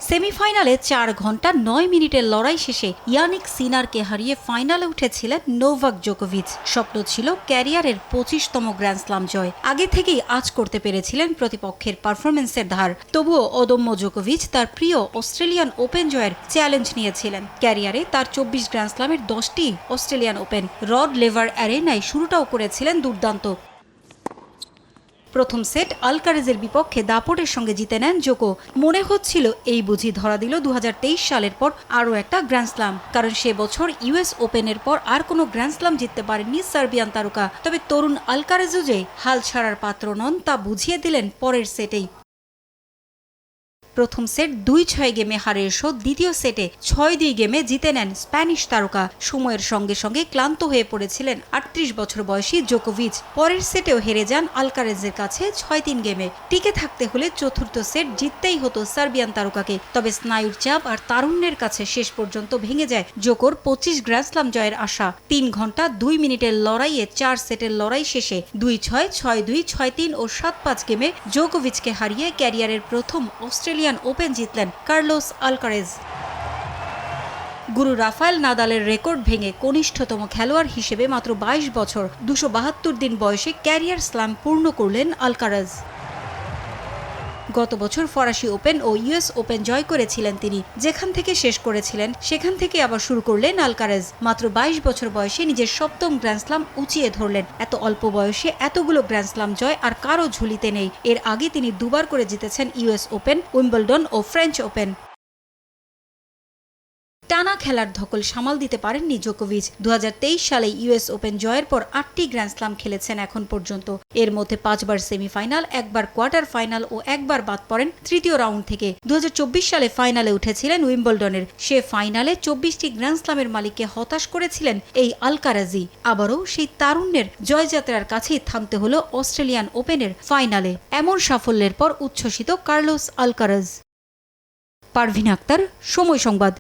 সেমিফাইনালে 4 ঘন্টা 9 মিনিটের লড়াই শেষে ইয়ানিক সিনারকে হারিয়ে ফাইনালে উঠেছিলেন নোভাক জোকোভিচ। স্বপ্ন ছিল ক্যারিয়ারের 25তম গ্র্যান্ড স্লাম জয়। আগে থেকেই আঁচ করতে পেরেছিলেন প্রতিপক্ষের পারফরমেন্সের ধার। তবুও অদম্য জোকোভিচ তার প্রিয় অস্ট্রেলিয়ান ওপেন জয়ের চ্যালেঞ্জ নিয়েছিলেন। ক্যারিয়ারে তার 24 গ্র্যান্ড স্লামের 10টি অস্ট্রেলিয়ান ওপেন। রড লেভার অ্যারেনায় শুরুটাও করেছিলেন দুর্দান্ত। প্রথম সেট আলকারেজের বিপক্ষে দাপটের সঙ্গে জিতে নেন জোকো। মনে হচ্ছিল এই বুঝি ধরা দিল 2023 সালের পর আরও একটা গ্র্যান্ড স্লাম, কারণ সে বছর ইউএস ওপেনের পর আর কোনো গ্র্যান্ড স্লাম জিততে পারেননি সার্বিয়ান তারকা। তবে তরুণ আলকারেজও যে হাল ছাড়ার পাত্র নন তা বুঝিয়ে দিলেন পরের সেটেই। প্রথম সেট 2-6 গেমে হারে এসেও দ্বিতীয় সেটে 6-2 গেমে জিতে নেন স্প্যানিশ তারকা। সময়ের সঙ্গে সঙ্গে ক্লান্ত হয়ে পড়েছিলেন 38 বছর বয়সী জোকোভিচ। পরের সেটেও হেরে যান আলকারেজের কাছে 6-3 গেমে। টিকে থাকতে হলে চতুর্থ সেট জিততেই হতো সার্বিয়ান তারকাকে। তবে স্নায়ুর চাপ আর তারুণ্যের কাছে শেষ পর্যন্ত ভেঙে যায় জোকোর 25 গ্র্যান্ড স্লাম জয়ের আশা। 3 ঘন্টা 2 মিনিটের লড়াইয়ে 4 সেটের লড়াই শেষে 2-6, 6-2, 6-3 ও 7-5 গেমে জোকোভিচকে হারিয়ে ক্যারিয়ারের প্রথম অস্ট্রেলিয়ান ওপেন জিতলেন কার্লোস আলকারেজ। গুরু রাফায়েল নাদালের রেকর্ড ভেঙে কনিষ্ঠতম খেলোয়াড় হিসেবে মাত্র 22 বছর 272 দিন বয়সে ক্যারিয়ার স্ল্যাম পূর্ণ করলেন আলকারেজ। গত বছর ফরাসি ওপেন ও ইউএস ওপেন জয় করেছিলেন তিনি। যেখান থেকে শেষ করেছিলেন সেখান থেকে আবার শুরু করলেন আলকারেজ। মাত্র 22 বছর বয়সে নিজের 7ম গ্র্যান্ড স্লাম উঁচিয়ে ধরলেন। এত অল্প বয়সে এতগুলো গ্র্যান্ড স্লাম জয় আর কারো ঝুলিতে নেই। এর আগে তিনি দুবার করে জিতেছেন ইউএস ওপেন, উইম্বলডন ও ফ্রেঞ্চ ওপেন। টানা খেলার ধকল সামাল দিতে পারেননি জোকোভিচ। 2023 সালে ইউএস ওপেন জয়ের পর 8টি গ্র্যান্ড স্লাম খেলেছেন এখন পর্যন্ত। এর মধ্যে 5বার সেমিফাইনাল, 1বার কোয়ার্টার ফাইনাল ও 1বার বাদ পড়েন তৃতীয় রাউন্ড থেকে। 2024 সালে ফাইনালে উঠেছিলেন উইম্বলডনের। সে ফাইনালে 24টি গ্র্যান্ড স্লামের মালিককে হতাশ করেছিলেন এই আলকারাজি। আবারও সেই তারুণ্যের জয়যাত্রার কাছেই থামতে হলো অস্ট্রেলিয়ান ওপেনের ফাইনালে। এমন সাফল্যের পর উচ্ছ্বসিত কার্লোস আলকারাজ। পারভিন আক্তার, সময় সংবাদ।